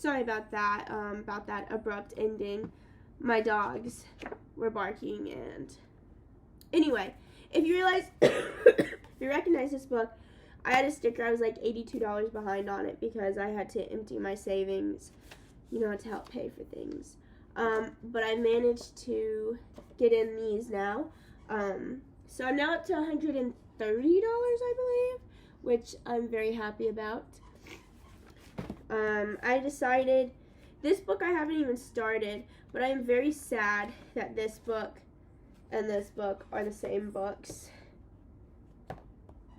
sorry about that abrupt ending. My dogs were barking, and anyway, if you realize, if you recognize this book, I had a sticker. I was like $82 behind on it because I had to empty my savings, to help pay for things. But I managed to get in these now. So I'm now up to $130, I believe, which I'm very happy about. I decided, this book I haven't even started, but I am very sad that this book and this book are the same books.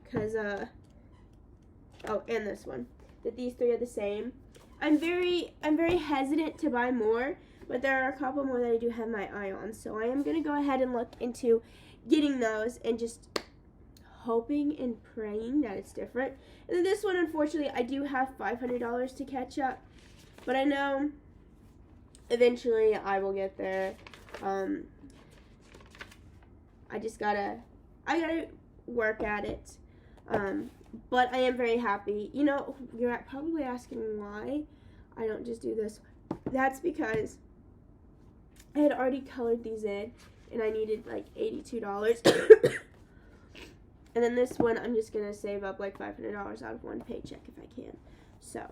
Because, and this one, that these three are the same. I'm very hesitant to buy more, but there are a couple more that I do have my eye on. So I am going to go ahead and look into getting those and just hoping and praying that it's different. And then this one, unfortunately, I do have $500 to catch up, but I know eventually I will get there. I gotta work at it. But I am very happy. You're probably asking why I don't just do this. That's because I had already colored these in, and I needed like $82. And then this one, I'm just going to save up like $500 out of one paycheck if I can. So,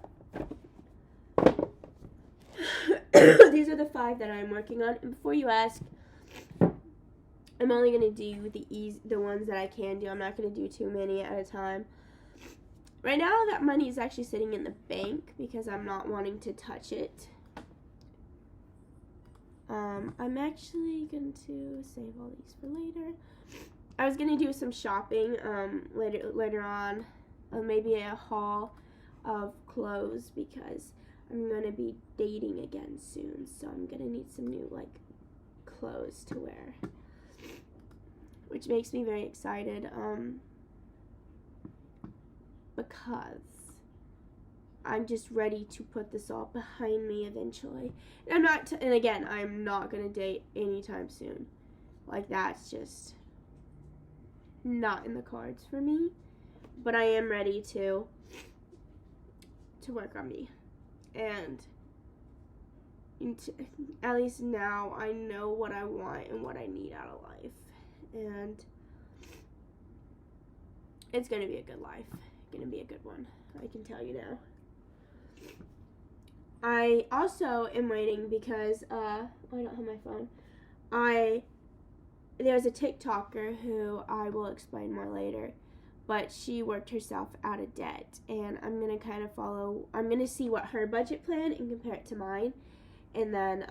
these are the 5 that I'm working on. And before you ask, I'm only going to do the ones that I can do. I'm not going to do too many at a time. Right now, that money is actually sitting in the bank because I'm not wanting to touch it. I'm actually going to save all these for later. I was going to do some shopping later on, maybe a haul of clothes because I'm going to be dating again soon, so I'm going to need some new clothes to wear, which makes me very excited because I'm just ready to put this all behind me eventually. And I'm not going to date anytime soon. That's just not in the cards for me, but I am ready to work on me, and at least now I know what I want and what I need out of life, and it's gonna be a good life, gonna be a good one, I can tell you now. I also am waiting because I don't have my phone. There's a TikToker who I will explain more later, but she worked herself out of debt, and I'm going to I'm going to see what her budget plan and compare it to mine, and then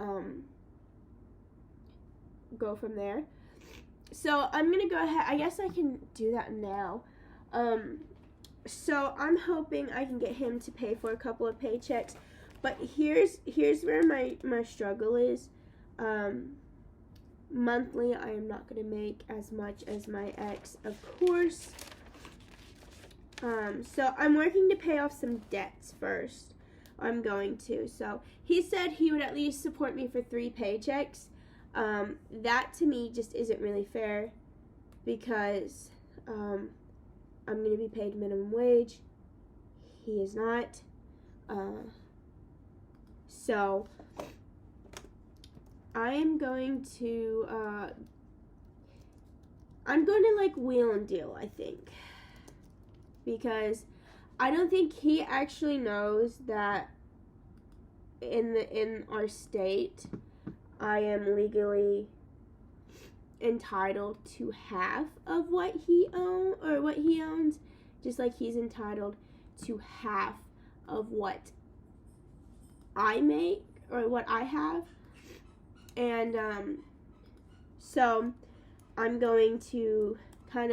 go from there. So I'm going to go ahead, I guess I can do that now. So I'm hoping I can get him to pay for a couple of paychecks, but here's where my struggle is. Monthly, I am not going to make as much as my ex, of course. So I'm working to pay off some debts first. I'm going to. So he said he would at least support me for 3 paychecks. That to me just isn't really fair because I'm going to be paid minimum wage. He is not. So I'm going to wheel and deal, I think, because I don't think he actually knows that in our state I am legally entitled to half of what he owns, just like he's entitled to half of what I make or what I have. And so I'm going to I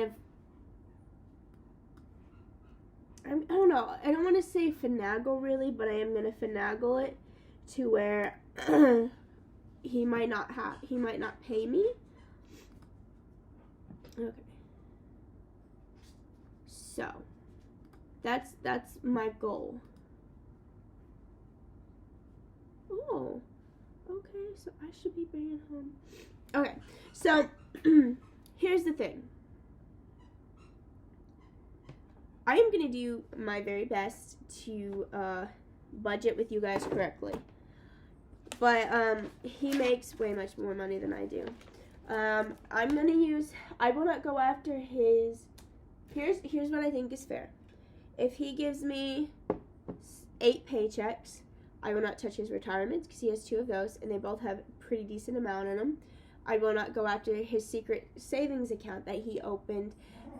don't know, I don't want to say finagle really, but I am going to finagle it to where he might not pay me. Okay. So that's my goal. Oh. Okay, so I should be bringing home. Okay, so here's the thing. I am going to do my very best to budget with you guys correctly. But he makes way much more money than I do. I will not go after his. Here's what I think is fair. If he gives me 8 paychecks, I will not touch his retirement because he has 2 of those, and they both have a pretty decent amount in them. I will not go after his secret savings account that he opened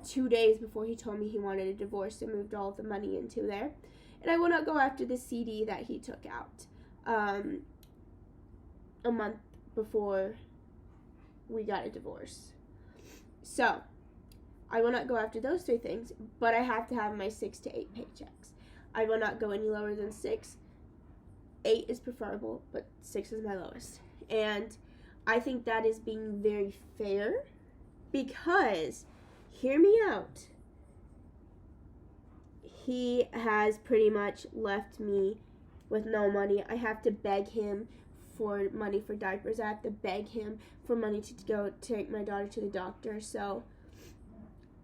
2 days before he told me he wanted a divorce and moved all of the money into there. And I will not go after the CD that he took out a month before we got a divorce. So, I will not go after those 3 things, but I have to have my 6 to 8 paychecks. I will not go any lower than 6. 8 is preferable, but 6 is my lowest. And I think that is being very fair because, hear me out, he has pretty much left me with no money. I have to beg him for money for diapers. I have to beg him for money to go take my daughter to the doctor. So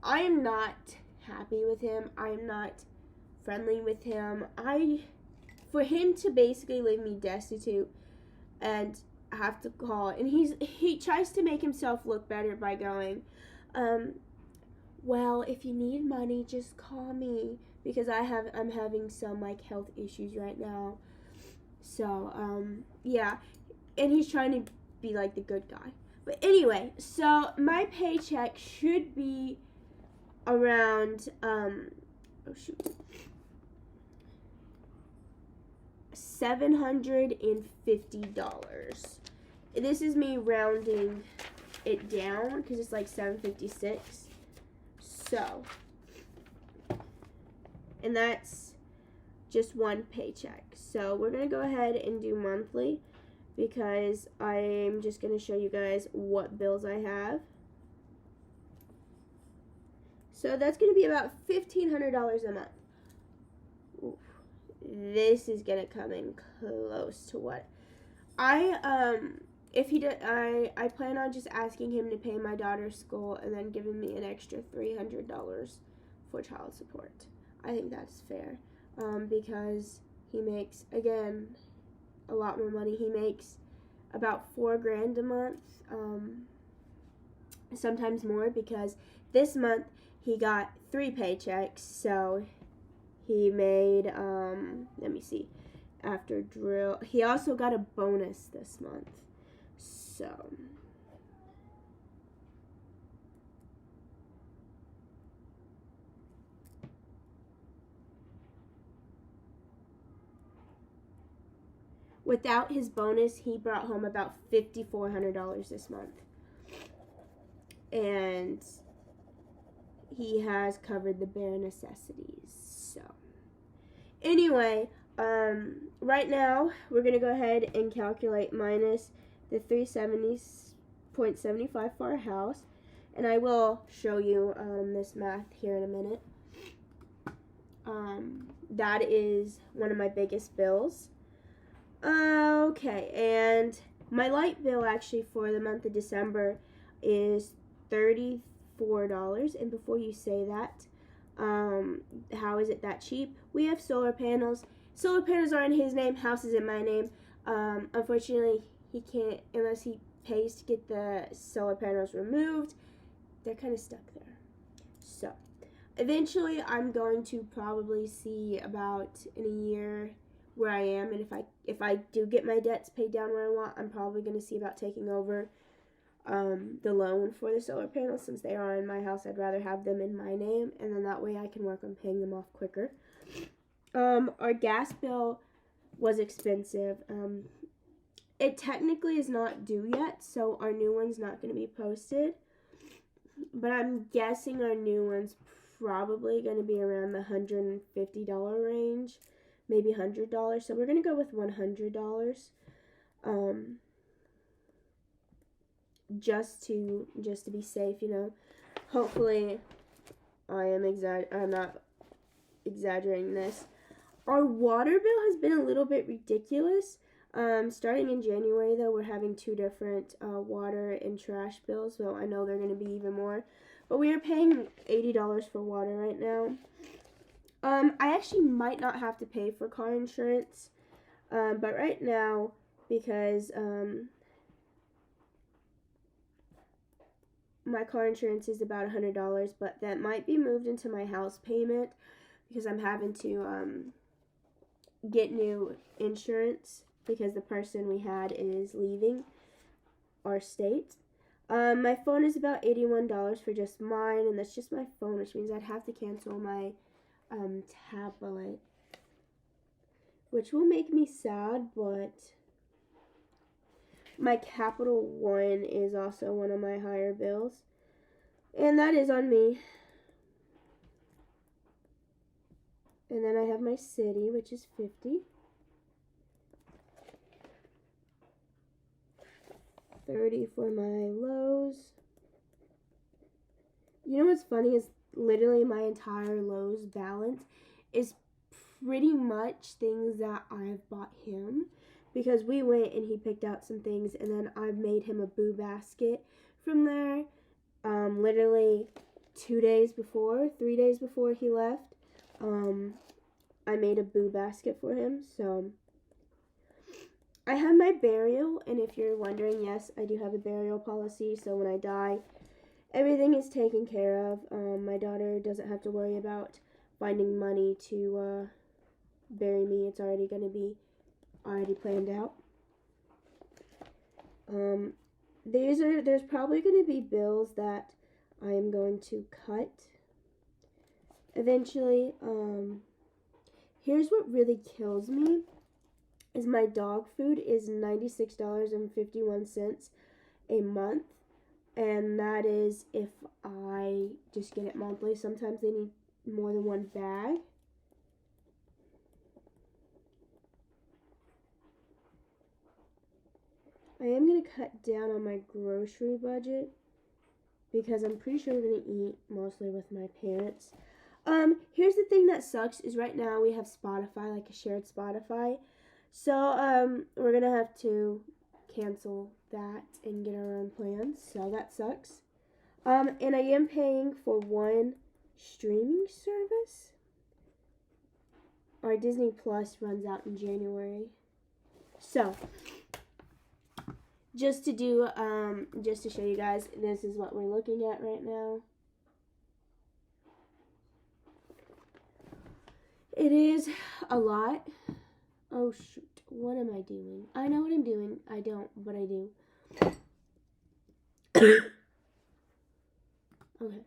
I am not happy with him. I am not friendly with him. For him to basically leave me destitute and have to call, and he tries to make himself look better by going, well, if you need money, just call me because I'm having some like health issues right now. So, yeah, and he's trying to be like the good guy. But anyway, so my paycheck should be around, $750. This is me rounding it down because it's like $756. So, and that's just one paycheck. So we're going to go ahead and do monthly because I'm just going to show you guys what bills I have. So that's going to be about $1,500 a month. Oof. This is going to come in close to what I plan on just asking him to pay my daughter's school and then giving me an extra $300 for child support. I think that's fair. Because he makes, again, a lot more money. He makes about $4,000 a month, sometimes more, because this month he got 3 paychecks, so he made, let me see, after drill, he also got a bonus this month, so without his bonus, he brought home about $5,400 this month. And he has covered the bare necessities. So, anyway, right now, we're going to go ahead and calculate minus the $370.75 for our house. And I will show you this math here in a minute. That is one of my biggest bills. Okay, and my light bill actually for the month of December is $34. And before you say that, how is it that cheap? We have solar panels. Solar panels are in his name, house is in my name. Unfortunately, he can't, unless he pays to get the solar panels removed. They're kind of stuck there. So, eventually, I'm going to probably see about in a year where I am, and if I do get my debts paid down where I want, I'm probably going to see about taking over the loan for the solar panels. Since they are in my house, I'd rather have them in my name, and then that way I can work on paying them off quicker. Our gas bill was expensive. It technically is not due yet, so our new one's not going to be posted, but I'm guessing our new one's probably going to be around the $150 range. Maybe $100, so we're gonna go with $100, just to be safe, you know. Hopefully, I'm not exaggerating this. Our water bill has been a little bit ridiculous. Starting in January, though, we're having 2 different water and trash bills, so I know they're gonna be even more. But we are paying $80 for water right now. I actually might not have to pay for car insurance, but right now, because my car insurance is about $100, but that might be moved into my house payment because I'm having to get new insurance because the person we had is leaving our state. My phone is about $81 for just mine, and that's just my phone, which means I'd have to cancel my tablet, which will make me sad, but my Capital One is also one of my higher bills, and that is on me. And then I have my city, which is $50. $30 for my Lowe's. You know what's funny is literally my entire Lowe's balance is pretty much things that I've bought him, because we went and he picked out some things, and then I've made him a boo basket from there. Literally 3 days before he left, I made a boo basket for him. So I have my burial, and if you're wondering, yes, I do have a burial policy, so when I die, everything is taken care of. My daughter doesn't have to worry about finding money to bury me. It's already going to be planned out. There's probably going to be bills that I am going to cut eventually. Here's what really kills me is my dog food is $96.51 a month, and that is if I just get it monthly. Sometimes they need more than one bag. I am going to cut down on my grocery budget because I'm pretty sure we're going to eat mostly with my parents. Here's the thing that sucks is right now we have Spotify, like a shared Spotify. So, we're going to have to cancel that and get our own plans. So that sucks. And I am paying for one streaming service. Our Disney Plus runs out in January. So, just to show you guys, this is what we're looking at right now. It is a lot. Oh shoot, what am I doing? I know what I'm doing. I don't, but I do. Okay.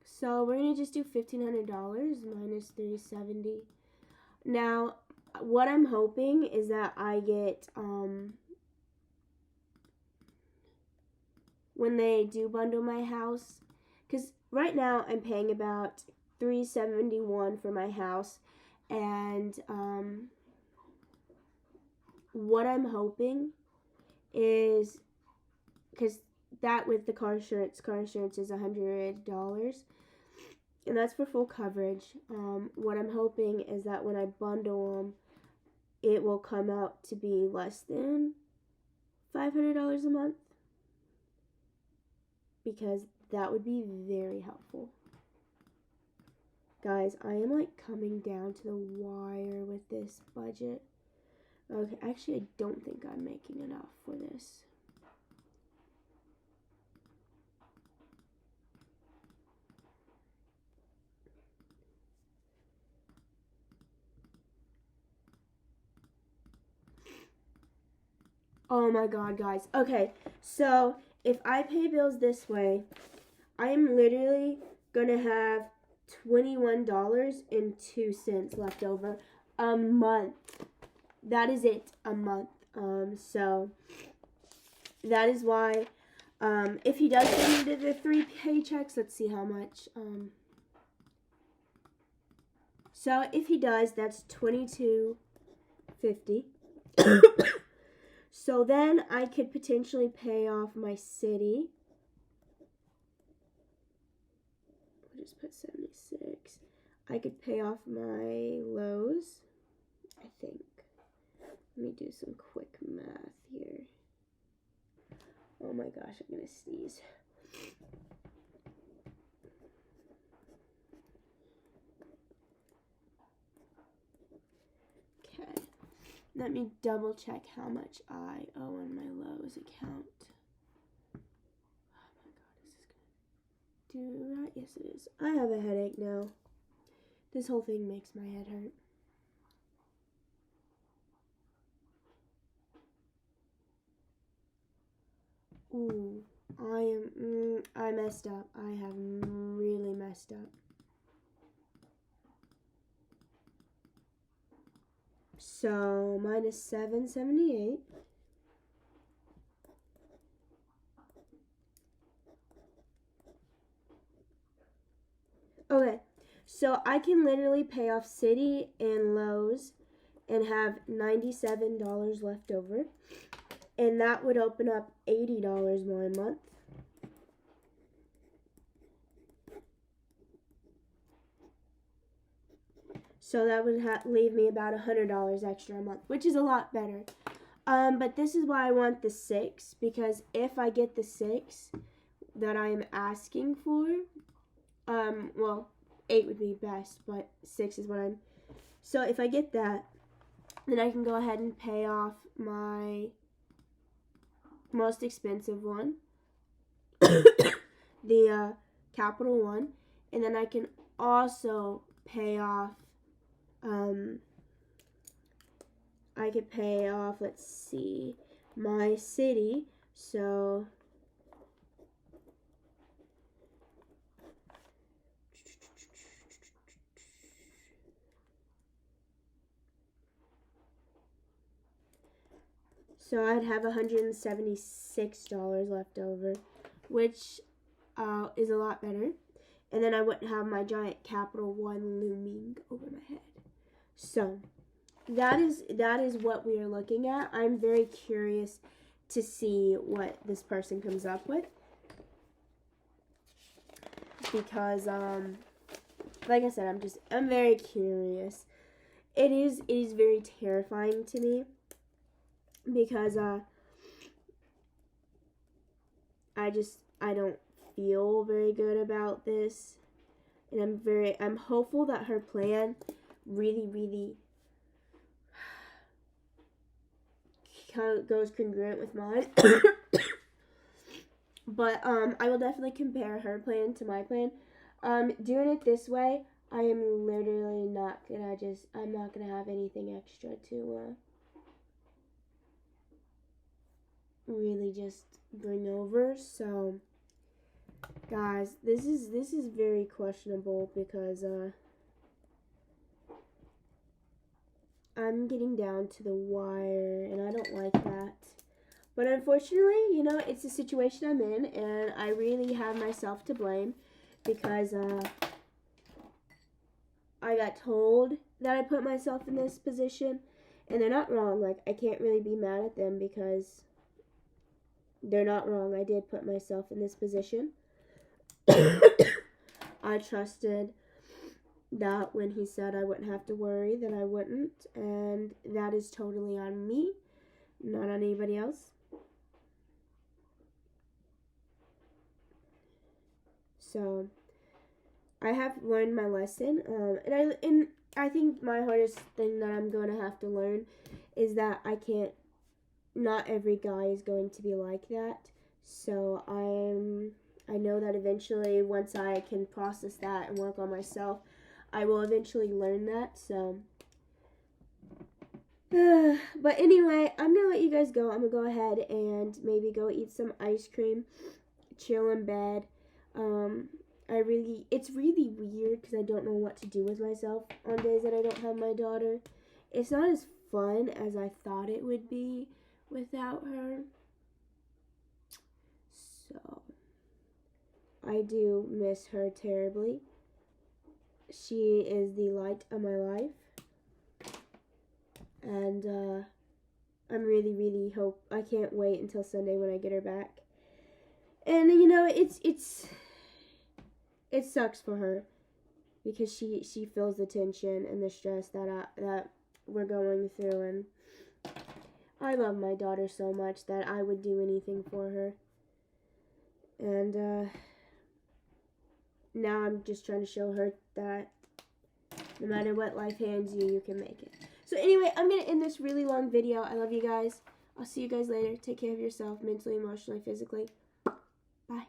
So we're gonna just do $1,500 minus $370. Now, what I'm hoping is that I get when they do bundle my house, because right now I'm paying about $371 for my house, and what I'm hoping is, because that with the car insurance is $100, and that's for full coverage. What I'm hoping is that when I bundle them, it will come out to be less than $500 a month, because that would be very helpful. Guys, I am like coming down to the wire with this budget. Okay, actually I don't think I'm making enough for this. Oh my god, guys. Okay, so if I pay bills this way, I am literally gonna have $21.02 left over a month. That is it, a month. So that is why, if he does give me the 3 paychecks, let's see how much. So if he does, that's $22.50. So then I could potentially pay off my city. I'll just put 76. I could pay off my Lowe's, I think. Let me do some quick math here. Oh my gosh, I'm gonna sneeze. Let me double check how much I owe on my Lowe's account. Oh my god, is this gonna do right? Yes, it is. I have a headache now. This whole thing makes my head hurt. Ooh, I messed up. I have really messed up. So, minus 778. Okay, so I can literally pay off Citi and Lowe's and have $97 left over. And that would open up $80 more a month. So that would leave me about $100 extra a month, which is a lot better. But this is why I want the 6, because if I get the 6 that I am asking for, well, 8 would be best, but 6 is what I'm... So if I get that, then I can go ahead and pay off my most expensive one, the Capital One, and then I can also pay off, I could pay off, let's see, my Citi, so I'd have $176 left over, which is a lot better. And then I wouldn't have my giant Capital One looming over my head. So that is what we are looking at. I'm very curious to see what this person comes up with, because like I said, I'm very curious. It is very terrifying to me, because I don't feel very good about this, and I'm hopeful that her plan really goes congruent with mine. But I will definitely compare her plan to my plan. Doing it this way, I am literally I'm not gonna have anything extra to really just bring over. So guys, this is very questionable, because I'm getting down to the wire, and I don't like that. But unfortunately, it's the situation I'm in, and I really have myself to blame, because I got told that I put myself in this position, and they're not wrong. Like, I can't really be mad at them, because they're not wrong. I did put myself in this position. I trusted that when he said I wouldn't have to worry, that I wouldn't, and that is totally on me, not on anybody else. So I have learned my lesson, and I think my hardest thing that I'm going to have to learn is that not every guy is going to be like that. So I know that eventually, once I can process that and work on myself, I will eventually learn that. So but anyway, I'm gonna let you guys go. I'm gonna go ahead and maybe go eat some ice cream, chill in bed. It's really weird, because I don't know what to do with myself on days that I don't have my daughter. It's not as fun as I thought it would be without her. So I do miss her terribly. She is the light of my life, and I'm really I can't wait until Sunday when I get her back. And it sucks for her, because she feels the tension and the stress that we're going through, and I love my daughter so much that I would do anything for her. And now I'm just trying to show her that no matter what life hands you, you can make it. So So anyway, I'm going to end this really long video. I love you guys. I'll see you guys later. Take care of yourself mentally, emotionally, physically. Bye.